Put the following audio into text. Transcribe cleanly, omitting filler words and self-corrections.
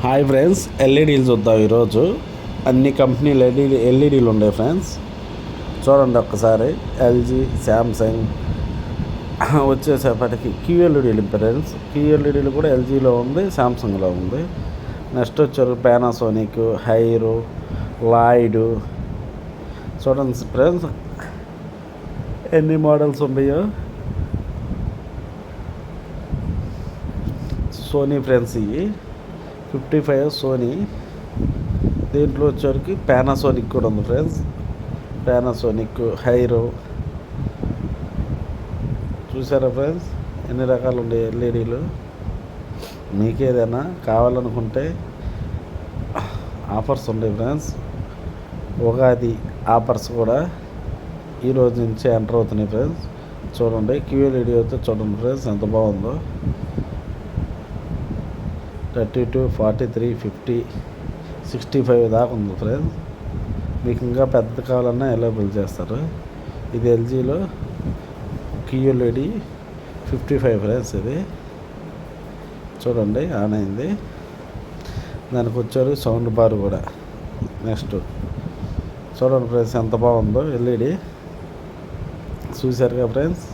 Hi friends, ఎల్ఈడీలు చూద్దాం ఈరోజు. అన్ని కంపెనీలు ఎల్ఈడీలు ఉన్నాయి ఫ్రెండ్స్. చూడండి ఒక్కసారి. ఎల్జీ, శాంసంగ్ వచ్చేసేపటికి క్యూఎల్ఈడీలు ఫ్రెండ్స్. క్యూఎల్ఈడీలు కూడా ఎల్జీలో ఉంది, శాంసంగ్లో ఉంది. నెక్స్ట్ వచ్చారు పానాసోనిక్, హైరో, లాయిడ్. చూడండి ఫ్రెండ్స్ ఎన్ని మోడల్స్ ఉన్నాయో. సోనీ ఫ్రెండ్స్, ఇవి 55 సోనీ. దీంట్లో వచ్చేసరికి పానాసోనిక్ కూడా ఉంది ఫ్రెండ్స్. పానాసోనిక్, హైరో. చూసారా ఫ్రెండ్స్ ఎన్ని రకాలు ఉండే ఎల్ఈడీలు. మీకేదైనా కావాలనుకుంటే ఆఫర్స్ ఉన్నాయి ఫ్రెండ్స్. ఉగాది ఆఫర్స్ కూడా ఈరోజు నుంచి ఎంటర్ అవుతున్నాయి ఫ్రెండ్స్. చూడండి క్యూఎల్ఈడీ అయితే చూడండి ఫ్రెండ్స్ ఎంత బాగుందో. 32, 43, 50, 65 దాకా ఉంది ఫ్రెండ్స్. మీకు ఇంకా పెద్ద కావాలన్నా అవైలబుల్ చేస్తారు. ఇది ఎల్జీలో క్యూఎల్ఈడీ 55 ఫ్రెండ్స్. ఇది చూడండి ఆన్ అయింది. దానికి వచ్చారు సౌండ్ బార్ కూడా. నెక్స్ట్ చూడండి ఫ్రెండ్స్ ఎంత బాగుందో ఎల్ఈడీ. చూసారుగా ఫ్రెండ్స్.